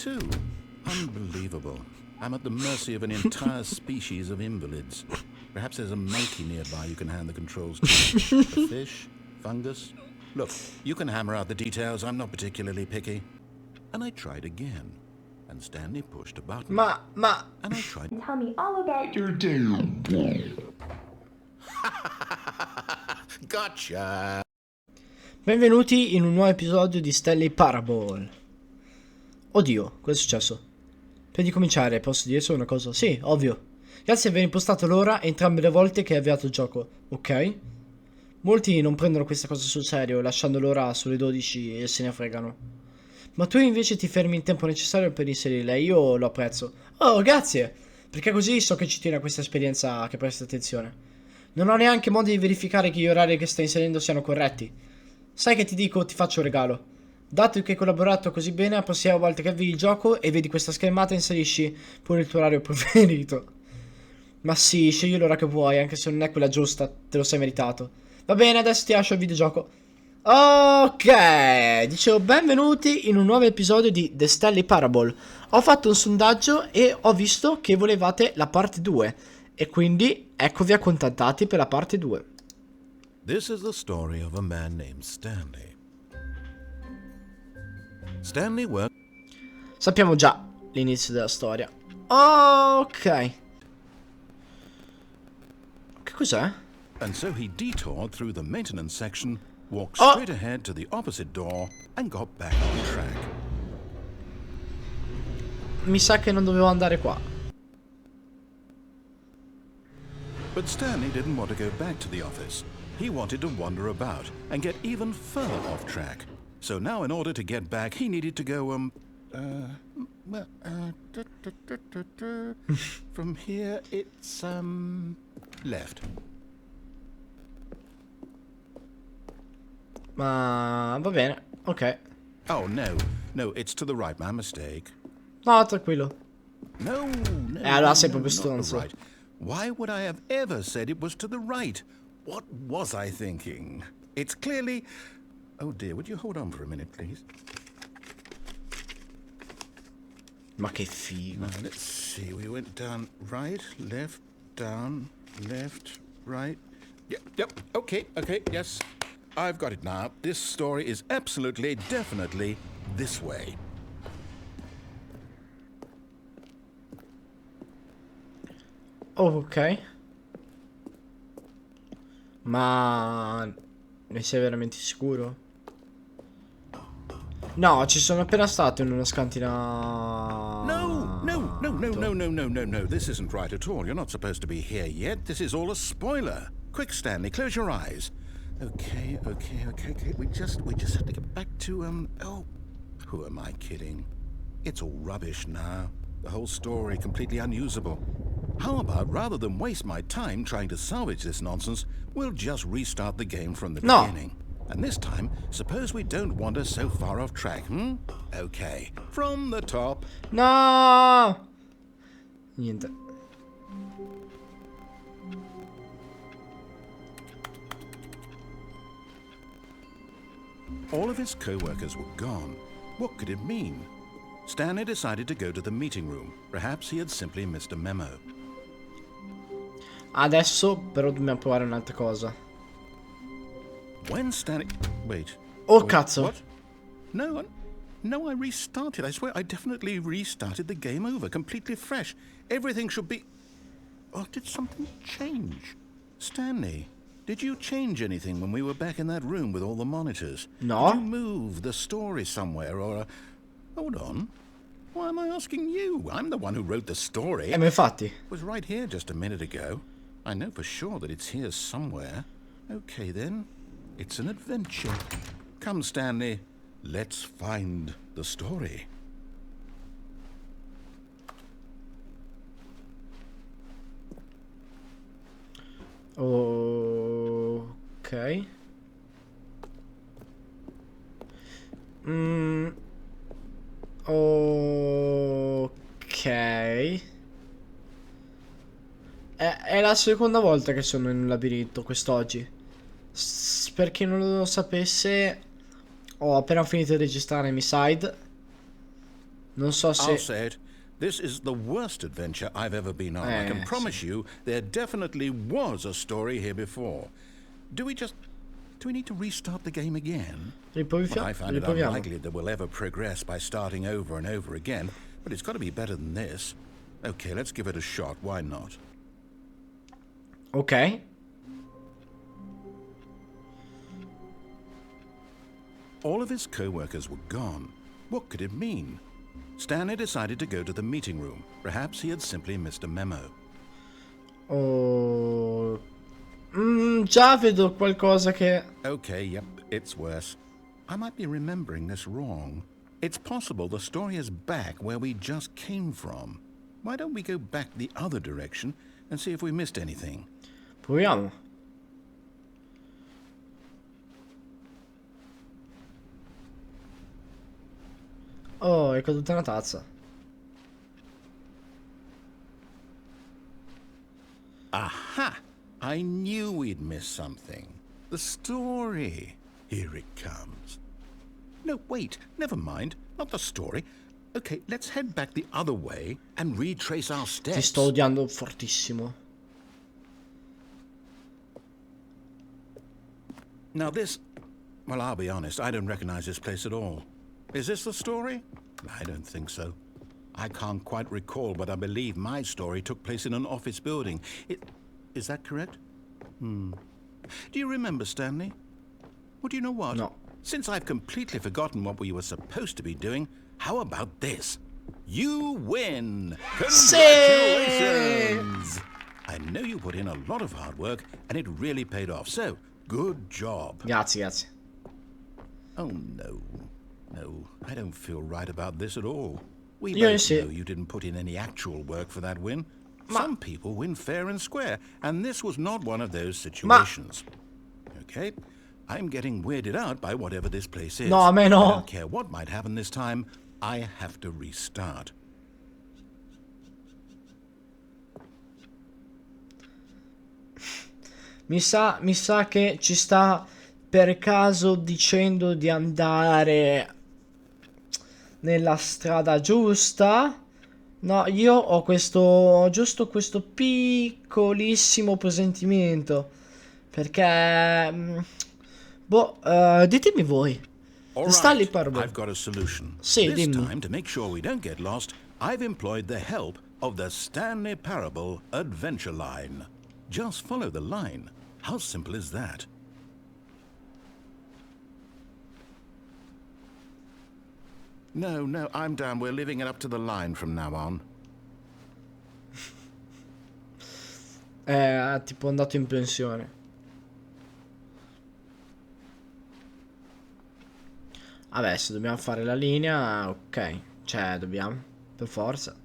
too. Unbelievable. I'm at the mercy of an entire species of invalids. Perhaps there's a monkey nearby you can hand the controls to. A fish? Fungus? Look, you can hammer out the details. I'm not particularly picky. And I tried again. And Stanley pushed a button. And I tried. Tell me all about your Gotcha! Benvenuti in un nuovo episodio di Stanley Parable. Oddio, cosa è successo? Prima di cominciare, posso dire solo una cosa? Sì, ovvio. Grazie di aver impostato l'ora entrambe le volte che hai avviato il gioco, ok? Molti non prendono questa cosa sul serio, lasciando l'ora sulle 12 e se ne fregano. Ma tu invece ti fermi il tempo necessario per inserirla, io lo apprezzo. Oh, grazie! Perché così so che ci tieni a questa esperienza, che presti attenzione. Non ho neanche modo di verificare che gli orari che stai inserendo siano corretti. Sai che ti dico, ti faccio un regalo. Dato che hai collaborato così bene, la prossima volta che avvii il gioco e vedi questa schermata inserisci pure il tuo orario preferito. Ma sì, scegli l'ora che vuoi, anche se non è quella giusta, te lo sei meritato. Va bene, adesso ti lascio il videogioco. Ok, dicevo benvenuti in un nuovo episodio di The Stanley Parable. Ho fatto un sondaggio e ho visto che volevate la parte 2 e quindi eccovi accontentati per la parte 2. This is the story of a man named Stanley. Stanley worked. Sappiamo già l'inizio della storia. Ok. Che cos'è? And so he detoured through the maintenance section, walked straight ahead to the opposite door, and got back on track. Mi sa che non dovevo andare qua. But Stanley didn't want to go back to the office. He wanted to wander about and get even further off track. So now in order to get back, he needed to go, from here it's, left. Ma va bene, ok. Oh, no, it's to the right, my mistake. No, tranquillo. No, allora sei proprio not the stronzo. right. Why would I have ever said it was to the right? What was I thinking? It's clearly... Oh dear, would you hold on for a minute, please? Ma che figo. Now, let's see, we went down right, left, down, left, right. Yep, okay, yes. I've got it now. This story is absolutely, definitely this way. Ok. Ma ne sei veramente sicuro? No, ci sono appena stato in una scantina. No. This isn't right at all. You're not supposed to be here yet. This is all a spoiler. Quick, Stanley, close your eyes. Okay. We just have to get back to, oh, who am I kidding? It's all rubbish now. The whole story completely unusable. How about, rather than waste my time trying to salvage this nonsense, we'll just restart the game from the beginning. And this time, suppose we don't wander so far off track, Okay, from the top. No! Niente. All of his co-workers were gone. What could it mean? Stanley decided to go to the meeting room. Perhaps he had simply missed a memo. Adesso però dobbiamo provare un'altra cosa. When Stanley... Wait. Oh, cazzo. What? No, I restarted. I swear I definitely restarted the game over, completely fresh. Everything should be... Oh, did something change? Stanley, did you change anything when we were back in that room with all the monitors? No. Did you move the story somewhere or... Hold on. Why am I asking you? I'm the one who wrote the story. Ma infatti. It was right here just a minute ago. I know for sure that it's here somewhere. Okay, then. It's an adventure. Come, Stanley. Let's find the story. Ok. Ok. È la seconda volta che sono in un labirinto quest'oggi. Per chi non lo sapesse, ho appena finito di registrare mi side Non so se... I'll say it. This is the worst adventure I've ever been on. I can promise you there definitely was a story here before. Do we need to restart the game again? Well, I find it unlikely that we'll ever progress by starting over and over again, but it's got to be better than this. Okay, let's give it a shot. Why not? Ok. All of his co-workers were gone. What could it mean? Stanley decided to go to the meeting room. Perhaps he had simply missed a memo. Oh... già vedo qualcosa che... Okay, yep, it's worse. I might be remembering this wrong. It's possible the story is back where we just came from. Why don't we go back the other direction and see if we missed anything? Proviamo. Oh, è caduta una tazza. Aha! I knew we'd miss something. The story. Here it comes. No, wait, never mind. Not the story. Okay, let's head back the other way and retrace our steps. Ti sto odiando fortissimo. Now this... Well, I'll be honest, I don't recognize this place at all. Is this the story? I don't think so. I can't quite recall, but I believe my story took place in an office building. Is that correct? Do you remember, Stanley? Well, do you know what? No. Since I've completely forgotten what we were supposed to be doing, how about this? You win! Congratulations! I know you put in a lot of hard work, and it really paid off, so good job. Grazie, grazie. Oh, no. No, I don't feel right about this at all. We Io both sì. know you didn't put in any actual work for that win. Some people win fair and square, and this was not one of those situations. Okay, I'm getting weirded out by whatever this place is. No, a me I no. don't care what might happen this time. I have to restart. Mi sa che ci sta per caso dicendo di andare nella strada giusta. No, io ho giusto questo piccolissimo presentimento. Perché... ditemi voi. All Stanley right, Parable. I've got a solution. Sì, This dimmi. time, to make sure we don't get lost, I've employed the help of the Stanley Parable Adventure Line. Just follow the line. How simple is that? No, I'm down. We're leaving it up to the line from now on. È tipo andato in pensione. Vabbè, se dobbiamo fare la linea, ok. Cioè, dobbiamo, per forza.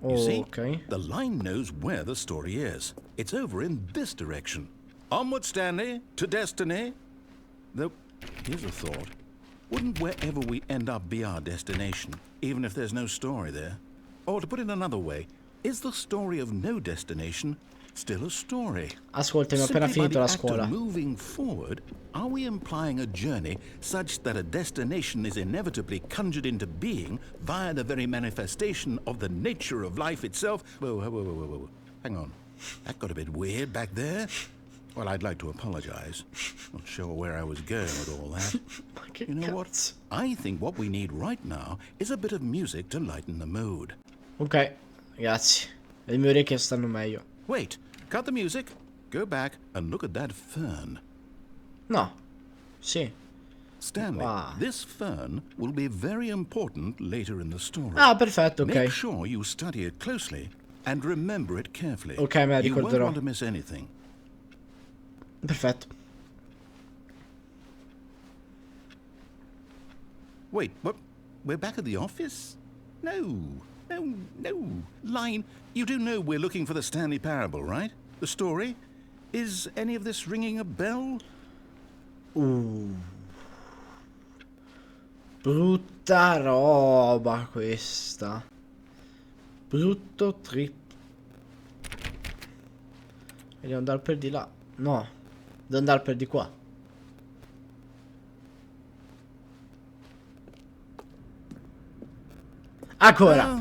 You see, Ok. the line knows where the story is. It's over in this direction. Onward, Stanley, to destiny. Though, here's a thought. Wouldn't wherever we end up be our destination, even if there's no story there? Or to put it another way, is the story of no destination still a story? Ascoltami, ho appena Simply by finito the la act of scuola. moving forward, are we implying a journey such that a destination is inevitably conjured into being via the very manifestation of the nature of life itself? Whoa. Hang on. That got a bit weird back there. Well, I'd like to apologize. Not sure where I was going with all that. You know what? I think what we need right now is a bit of music to lighten the mood. Ok, grazie. Le mie orecchie stanno meglio. Wait, cut the music, go back and look at that fern. No. Sì. Stanley, Wow. this fern will be very important later in the story. Ah, perfetto, ok. Make sure you study it closely and remember it carefully. Ok, me la You won't ricorderò. want to miss anything. Perfetto. Wait, what? We're back at the office? No. Line, you do know we're looking for the Stanley Parable, right? The story? Is any of this ringing a bell? Brutta roba questa. Brutto trip. E devo andare per di là. No. Devo andare per di qua. Ancora.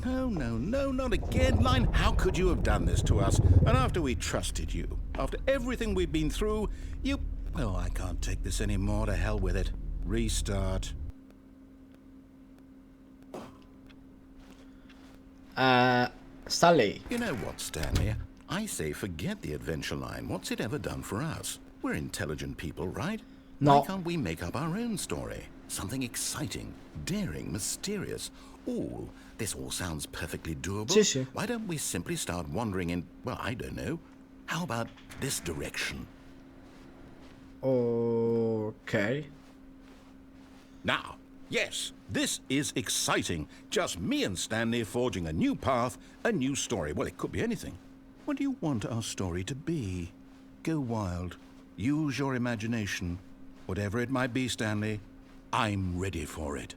No, not again, Line. How could you have done this to us? And after we trusted you, after everything we've been through, you... Oh, I can't take this anymore. To hell with it. Restart. Stanley. You know what, Stanley? I say forget the adventure line. What's it ever done for us? We're intelligent people, right? No. Why can't we make up our own story? Something exciting, daring, mysterious. Ooh, this all sounds perfectly doable. Sì, sì. Why don't we simply start wandering in, well, I don't know. How about this direction? Ok. Now, yes, this is exciting. Just me and Stanley forging a new path, a new story. Well, it could be anything. What do you want our story to be? Go wild. Use your imagination. Whatever it might be, Stanley, I'm ready for it.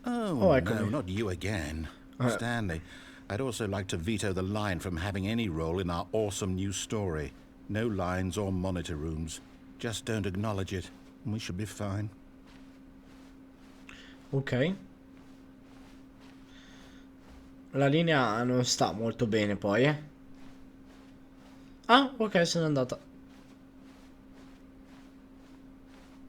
Oh, no, not you again. Stanley, I'd also like to veto the line from having any role in our awesome new story. No lines or monitor rooms. Just don't acknowledge it, and we should be fine. Ok. La linea non sta molto bene poi, eh. Ah, ok, se n'è andata.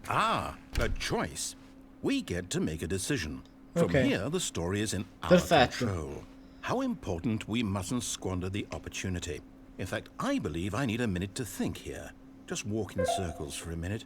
Ah, a choice. We get to make a decision. From Okay. here, the story is in our Perfetto. control. How important we mustn't squander the opportunity. In fact, I believe I need a minute to think here. Just walk in circles for a minute.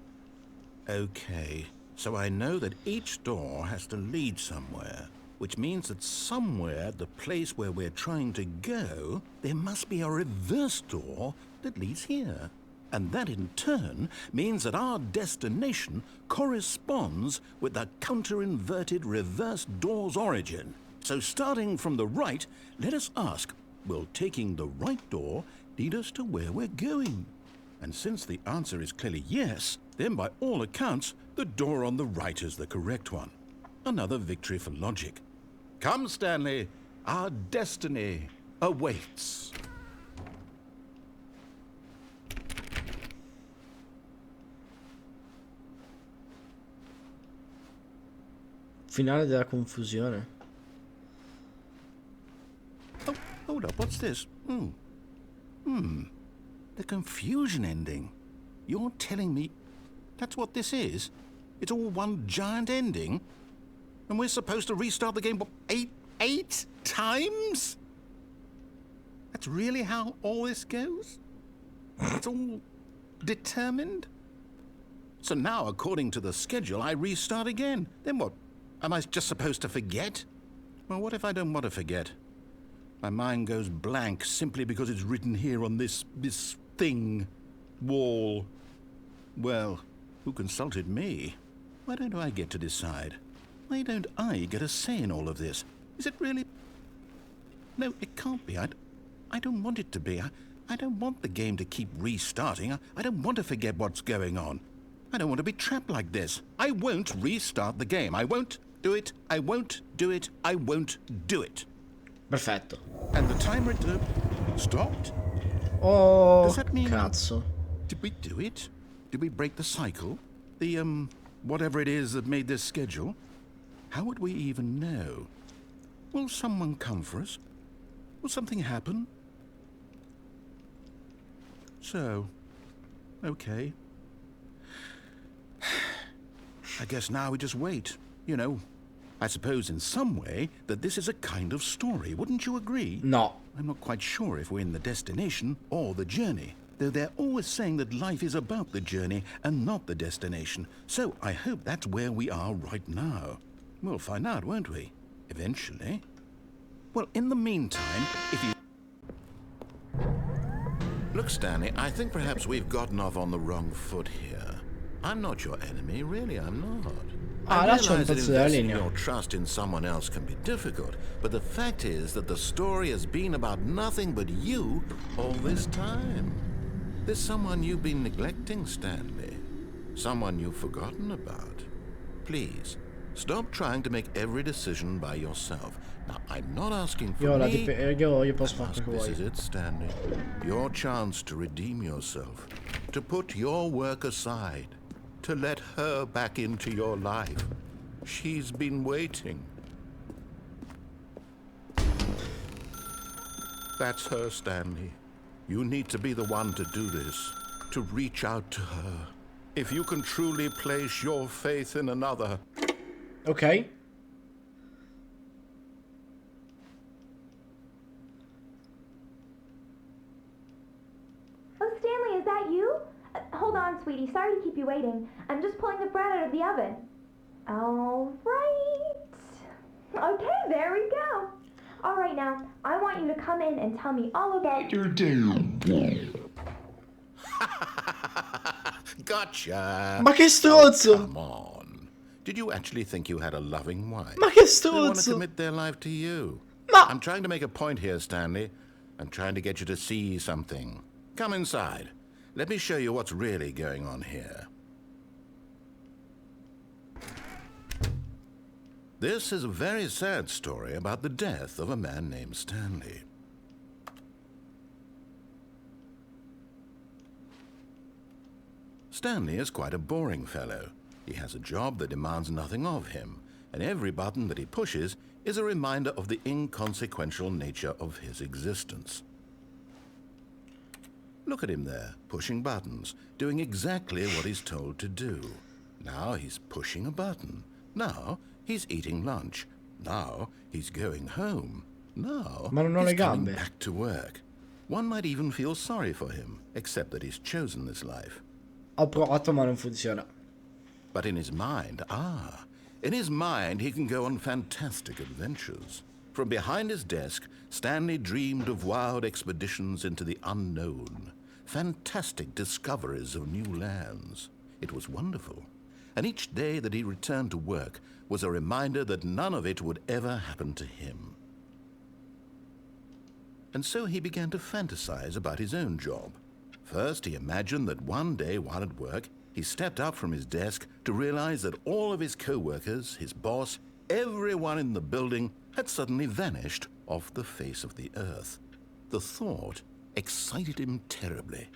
Okay, so I know that each door has to lead somewhere, which means that somewhere at the place where we're trying to go, there must be a reverse door that leads here. And that in turn means that our destination corresponds with the counter-inverted reverse door's origin. So starting from the right, let us ask, will taking the right door lead us to where we're going? And since the answer is clearly yes, then by all accounts, the door on the right is the correct one. Another victory for logic. Come, Stanley, our destiny awaits. Finale della confusione. Oh, hold up, what's this? The confusion ending. You're telling me that's what this is? It's all one giant ending? And we're supposed to restart the game, what, eight times? That's really how all this goes? It's all determined? So now, according to the schedule, I restart again. Then what? Am I just supposed to forget? Well, what if I don't want to forget? My mind goes blank simply because it's written here on this thing, wall. Well, who consulted me? Why don't I get to decide? Why don't I get a say in all of this? Is it really... No, it can't be. I don't want it to be. I don't want the game to keep restarting. I don't want to forget what's going on. I don't want to be trapped like this. I won't restart the game. I won't do it. I won't do it. I won't do it. Perfetto. And the timer stopped? Oh, Does that mean... cazzo. Did we do it? Did we break the cycle? The, whatever it is that made this schedule? How would we even know? Will someone come for us? Will something happen? So, okay. I guess now we just wait, you know. I suppose in some way that this is a kind of story, wouldn't you agree? No. I'm not quite sure if we're in the destination or the journey, though they're always saying that life is about the journey and not the destination. So I hope that's where we are right now. We'll find out, won't we? Eventually. Well, in the meantime, if you... Look, Stanley, I think perhaps we've gotten off on the wrong foot here. I'm not your enemy, really, I'm not. Ah, I lascia un realize that pezzo della investing linea. your trust in someone else can be difficult, but the fact is that the story has been about nothing but you all this time. There's someone you've been neglecting, Stanley. Someone you've forgotten about. Please, stop trying to make every decision by yourself. Now, I'm not asking for me. Io posso fare Ask, quello che this is vuoi. it, Stanley. Your chance to redeem yourself. To put your work aside. To let her back into your life. She's been waiting. That's her, Stanley. You need to be the one to do this, to reach out to her. If you can truly place your faith in another. Ok. Oh, Stanley, is that you? Hold on, sweetie. Sorry to keep you waiting. I'm just pulling the bread out of the oven. All right. Okay, there we go. All right, now, I want you to come in and tell me all about your day. Gotcha. Ma che stronzo! Come on. Did you actually think you had a loving wife? Ma che They want to stronzo! commit their life to you. Ma... I'm trying to make a point here, Stanley. I'm trying to get you to see something. Come inside. Let me show you what's really going on here. This is a very sad story about the death of a man named Stanley. Stanley is quite a boring fellow. He has a job that demands nothing of him, and every button that he pushes is a reminder of the inconsequential nature of his existence. Look at him there, pushing buttons, doing exactly what he's told to do. Now he's pushing a button. Now he's eating lunch. Now he's going home. Now Ma non ho le he's coming gambe. back to work. One might even feel sorry for him, except that he's chosen this life. Ho provato ma non funziona. But in his mind, in his mind he can go on fantastic adventures. From behind his desk, Stanley dreamed of wild expeditions into the unknown, fantastic discoveries of new lands. It was wonderful. And each day that he returned to work was a reminder that none of it would ever happen to him. And so he began to fantasize about his own job. First, he imagined that one day while at work, he stepped up from his desk to realize that all of his co-workers, his boss, everyone in the building had suddenly vanished off the face of the earth. The thought excited him terribly.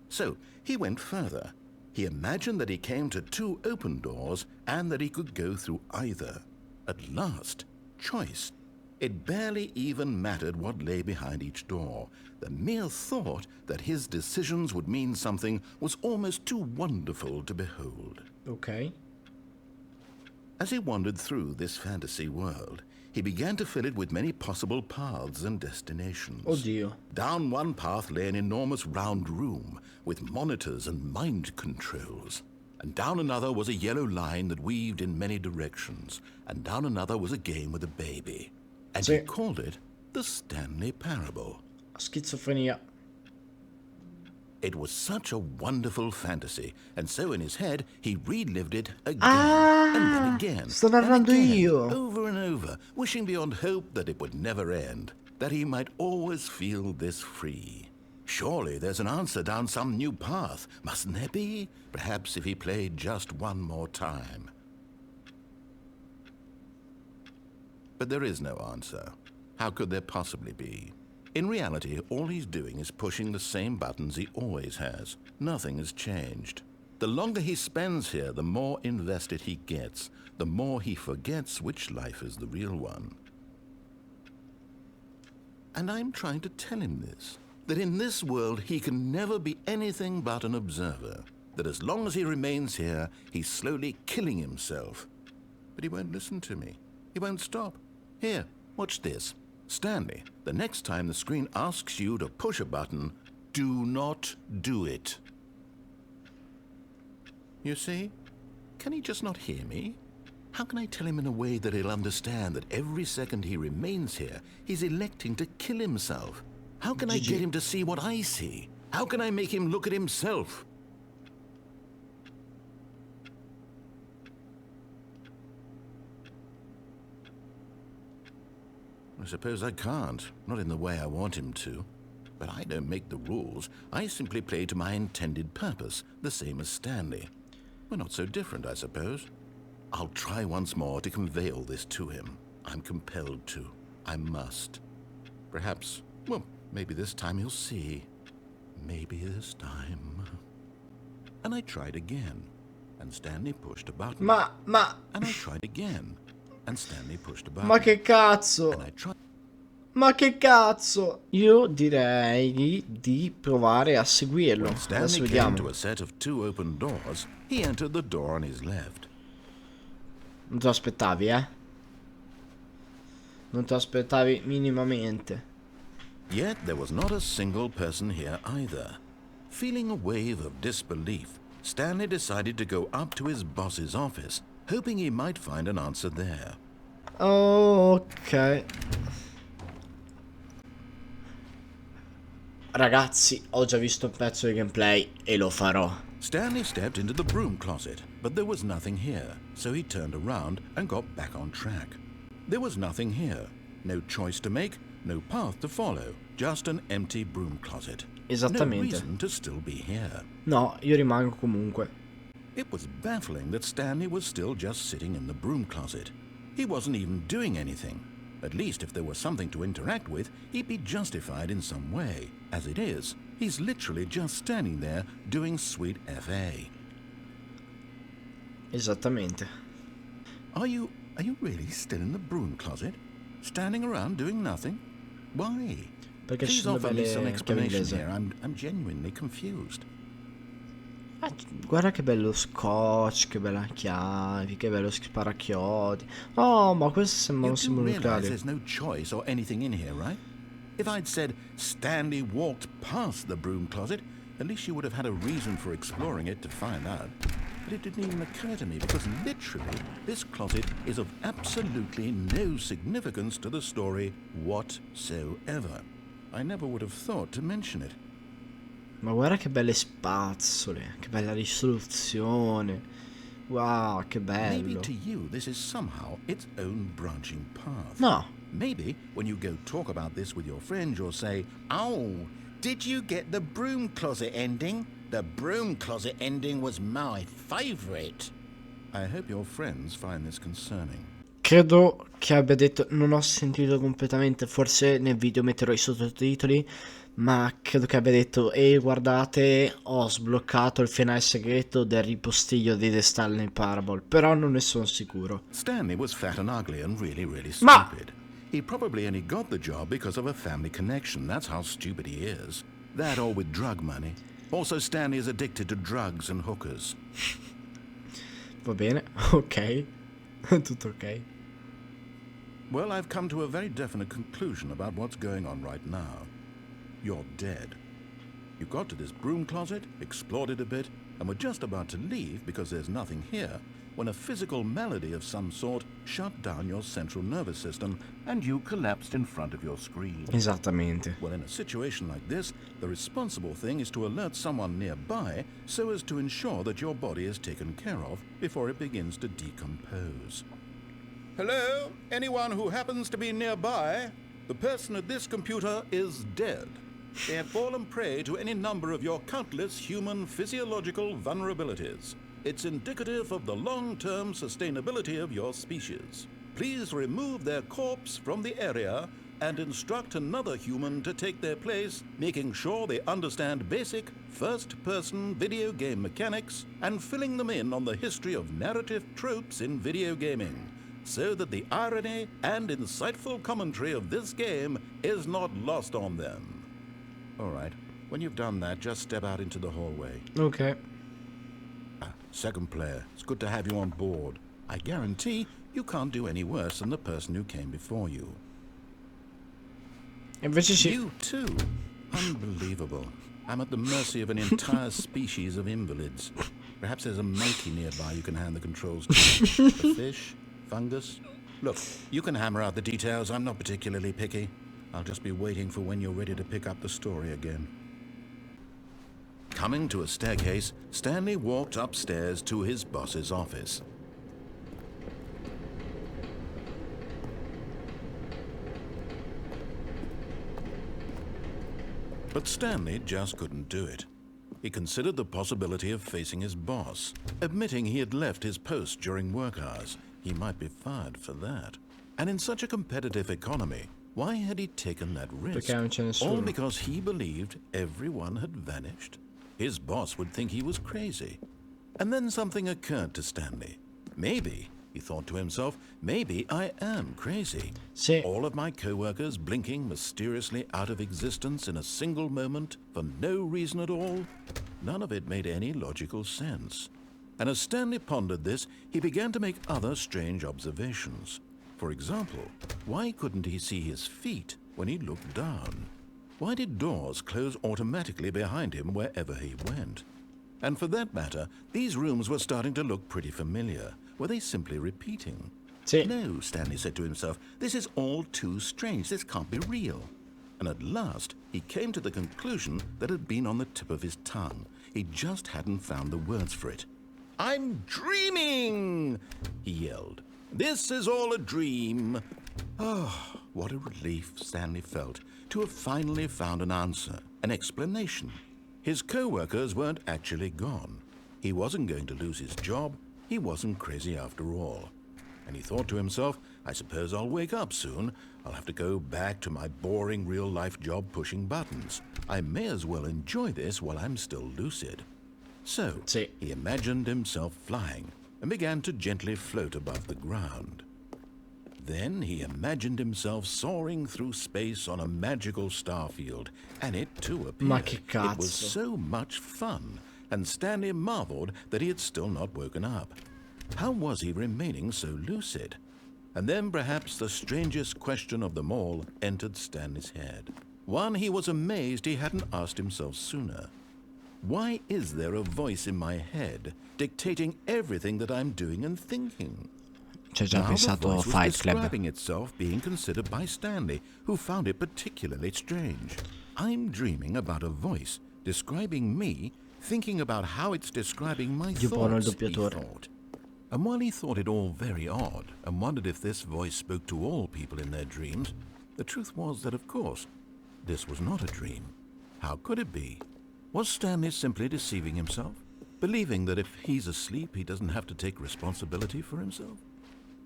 So he went further. He imagined that he came to two open doors and that he could go through either. At last, choice. It barely even mattered what lay behind each door. The mere thought that his decisions would mean something was almost too wonderful to behold. Ok. As he wandered through this fantasy world, he began to fill it with many possible paths and destinations. Oddio. Down one path lay an enormous round room with monitors and mind controls. And down another was a yellow line that weaved in many directions. And down another was a game with a baby. And he Sì. called it the Stanley Parable. Schizofrenia. It was such a wonderful fantasy, and so in his head he relived it again and then again. Sto and narrando again, io. over and over, wishing beyond hope that it would never end, that he might always feel this free. Surely there's an answer down some new path, mustn't there be? Perhaps if he played just one more time. But there is no answer. How could there possibly be? In reality, all he's doing is pushing the same buttons he always has. Nothing has changed. The longer he spends here, the more invested he gets, the more he forgets which life is the real one. And I'm trying to tell him this, that in this world he can never be anything but an observer, that as long as he remains here, he's slowly killing himself. But he won't listen to me. He won't stop. Here, watch this. Stanley, the next time the screen asks you to push a button, do not do it. You see? Can he just not hear me? How can I tell him in a way that he'll understand that every second he remains here, he's electing to kill himself? How can I get him to see what I see? How can I make him look at himself? I suppose I can't, not in the way I want him to. But I don't make the rules. I simply play to my intended purpose, the same as Stanley. We're not so different, I suppose. I'll try once more to convey all this to him. I'm compelled to. I must. Perhaps, well, maybe this time he'll see. Maybe this time. And I tried again. And Stanley pushed a button. Ma... And I tried again. and Stanley pushed a button. Ma che cazzo? And I tried. Ma che cazzo? Io direi di provare a seguirlo. When Adesso Stanley came vediamo. to a set of 2 open doors, he entered the door on his left. Non te lo aspettavi, eh? Non te lo aspettavi minimamente. Yet there was not a single person here either. Feeling a wave of disbelief, Stanley decided to go up to his boss's office, hoping he might find an answer there. Ok. Ragazzi, ho già visto un pezzo di gameplay e lo farò. Stanley stepped into the broom closet, but there was nothing here, so he turned around and got back on track. There was nothing here, no choice to make, no path to follow, just an empty broom closet. Esattamente. No reason to still be here. No, io rimango comunque. It was baffling that Stanley was still just sitting in the broom closet. He wasn't even doing anything. At least if there was something to interact with, he'd be justified in some way. As it is, he's literally just standing there doing sweet FA. Esattamente. Are you really still in the broom closet? Standing around doing nothing? Why? Perché ci Please sono offer me some belle chiavi explanation inglese. here. I'm genuinely confused. Guarda che bello scotch, che bella chiavi, che bello sparacchiodi. Oh, ma queste sembrano You do simboli realize nucleari. there's no choice or anything in here, right? If I'd said Stanley walked past the broom closet, at least you would have had a reason for exploring it to find out. But it didn't even occur to me because literally this closet is of absolutely no significance to the story whatsoever. I never would have thought to mention it. Ma guarda che belle spazzole, che bella risoluzione. Wow, che Maybe bello. to you this is somehow its own branching path. No, Maybe when you go talk about this with your friend, you'll say, "Oh, did you get the broom closet ending? The broom closet ending was my favorite." I hope your friends find this concerning. credo che abbia detto, non ho sentito completamente, forse nel video metterò i sottotitoli, ma credo che abbia detto, ehi guardate, ho sbloccato il finale segreto del ripostiglio di The Stanley Parable, però non ne sono sicuro. Stanley was fat and ugly and really, really Ma- stupid. He probably only got the job because of a family connection. That's how stupid he is. That or with drug money. Also, Stanley is addicted to drugs and hookers. Va bene, ok, tutto ok. Well, I've come to a very definite conclusion about what's going on right now. You're dead. You got to this broom closet, explored it a bit, and were just about to leave because there's nothing here, when a physical malady of some sort shut down your central nervous system and you collapsed in front of your screen. Esattamente. Well, in a situation like this, the responsible thing is to alert someone nearby so as to ensure that your body is taken care of before it begins to decompose. Hello? Anyone who happens to be nearby? The person at this computer is dead. They have fallen prey to any number of your countless human physiological vulnerabilities. It's indicative of the long-term sustainability of your species. Please remove their corpse from the area and instruct another human to take their place, making sure they understand basic first-person video game mechanics and filling them in on the history of narrative tropes in video gaming, so that the irony and insightful commentary of this game is not lost on them. All right, when you've done that, just step out into the hallway. Ok. Second player, it's good to have you on board. I guarantee you can't do any worse than the person who came before you. Invece sì. You too? Unbelievable. I'm at the mercy of an entire species of invalids. Perhaps there's a monkey nearby you can hand the controls to. A fish? Fungus? Look, you can hammer out the details. I'm not particularly picky. I'll just be waiting for when you're ready to pick up the story again. Coming to a staircase, Stanley walked upstairs to his boss's office. But Stanley just couldn't do it. He considered the possibility of facing his boss, admitting he had left his post during work hours. He might be fired for that. And in such a competitive economy, why had he taken that risk? Perché non c'è nessuno. All because he believed everyone had vanished? His boss would think he was crazy. And then something occurred to Stanley. Maybe He thought to himself, maybe I am crazy. Sì. All of my co-workers blinking mysteriously out of existence in a single moment for no reason at all. None of it made any logical sense. And as Stanley pondered this, he began to make other strange observations. For example, why couldn't he see his feet when he looked down? Why did doors close automatically behind him wherever he went? And for that matter, these rooms were starting to look pretty familiar. Were they simply repeating? Sì. No, Stanley said to himself, this is all too strange. This can't be real. And at last, he came to the conclusion that had been on the tip of his tongue. He just hadn't found the words for it. I'm dreaming, he yelled. This is all a dream. Oh, what a relief Stanley felt to have finally found an answer, an explanation. His co-workers weren't actually gone. He wasn't going to lose his job. He wasn't crazy after all. And he thought to himself, I suppose I'll wake up soon. I'll have to go back to my boring real-life job pushing buttons. I may as well enjoy this while I'm still lucid. So, Sì. he imagined himself flying and began to gently float above the ground. Then he imagined himself soaring through space on a magical starfield, and it too appeared. Ma che It was cazzo. so much fun, and Stanley marveled that he had still not woken up. How was he remaining so lucid? And then perhaps the strangest question of them all entered Stanley's head. One he was amazed he hadn't asked himself sooner. Why is there a voice in my head dictating everything that I'm doing and thinking? Ci ha già Now the pensato voice was Fight Club. describing itself being considered by Stanley, who found it particularly strange. I'm dreaming about a voice describing me, thinking about how it's describing my Dio buono il thoughts, he doppiatore. thought. And while he thought it all very odd, and wondered if this voice spoke to all people in their dreams, the truth was that, of course, this was not a dream. How could it be? Was Stanley simply deceiving himself, believing that if he's asleep, he doesn't have to take responsibility for himself?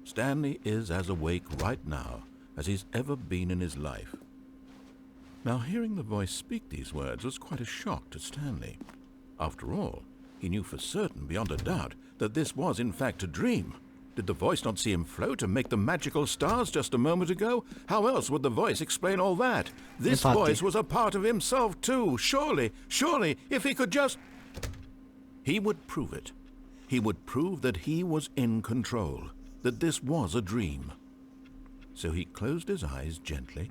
Stanley is as awake right now as he's ever been in his life. Now, hearing the voice speak these words was quite a shock to Stanley. After all, he knew for certain, beyond a doubt, that this was in fact a dream. Did the voice not see him float and make the magical stars just a moment ago? How else would the voice explain all that? This Infatti. voice was a part of himself too. Surely, if he could just... He would prove it. He would prove that he was in control, that this was a dream. So he closed his eyes gently,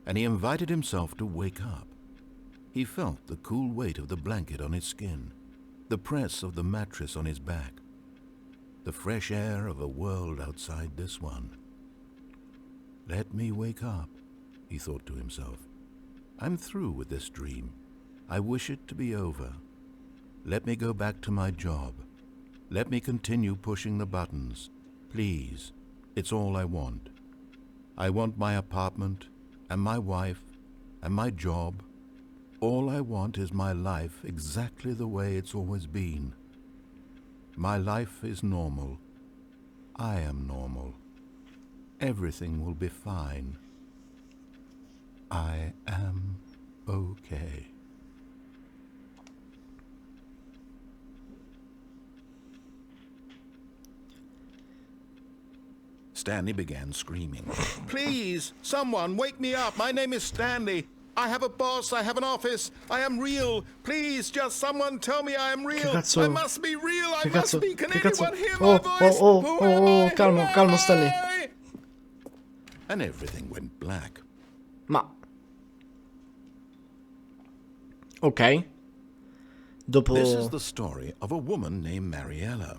and he invited himself to wake up. He felt the cool weight of the blanket on his skin, the press of the mattress on his back, the fresh air of a world outside this one. Let me wake up, he thought to himself. I'm through with this dream. I wish it to be over. Let me go back to my job. Let me continue pushing the buttons. Please, it's all I want. I want my apartment, and my wife, and my job. All I want is my life exactly the way it's always been. My life is normal. I am normal. Everything will be fine. I am okay. Stanley began screaming. Please, someone, wake me up. My name is Stanley. I have a boss. I have an office. I am real. Please, just someone tell me I am real. cazzo? I must be real. I Che must cazzo? be. Can Che cazzo? anyone hear my voice? Who am I? Calmo, Who calmo, am Stanley. I? And everything went black. Ma... Ok. Dopo... This is the story of a woman named Mariella.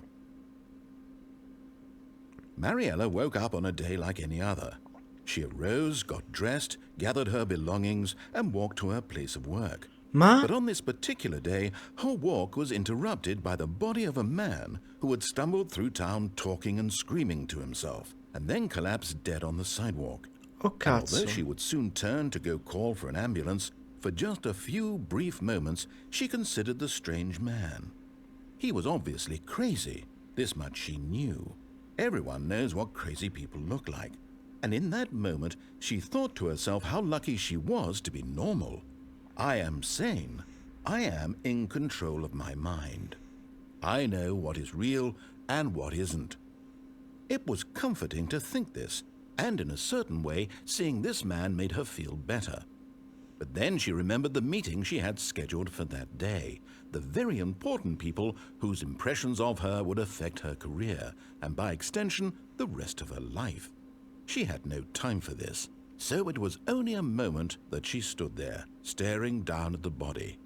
Mariella woke up on a day like any other. She arose, got dressed, gathered her belongings, and walked to her place of work. Ma? But on this particular day, her walk was interrupted by the body of a man who had stumbled through town talking and screaming to himself, and then collapsed dead on the sidewalk. Oh, And cazzo. although she would soon turn to go call for an ambulance, for just a few brief moments she considered the strange man. He was obviously crazy. This much she knew. Everyone knows what crazy people look like. And in that moment, she thought to herself how lucky she was to be normal. I am sane. I am in control of my mind. I know what is real and what isn't. It was comforting to think this, and in a certain way, seeing this man made her feel better. But then she remembered the meeting she had scheduled for that day, the very important people whose impressions of her would affect her career, and by extension, the rest of her life. She had no time for this, so it was only a moment that she stood there, staring down at the body.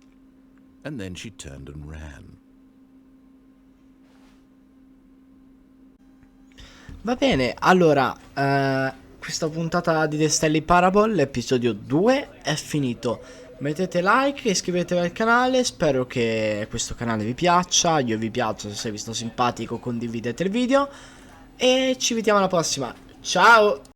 And then she turned and ran. Va bene, allora, questa puntata di The Stanley Parable, l'episodio 2, è finito. Mettete like, iscrivetevi al canale, spero che questo canale vi piaccia, io vi piaccio, se vi sto simpatico condividete il video e ci vediamo alla prossima. Ciao!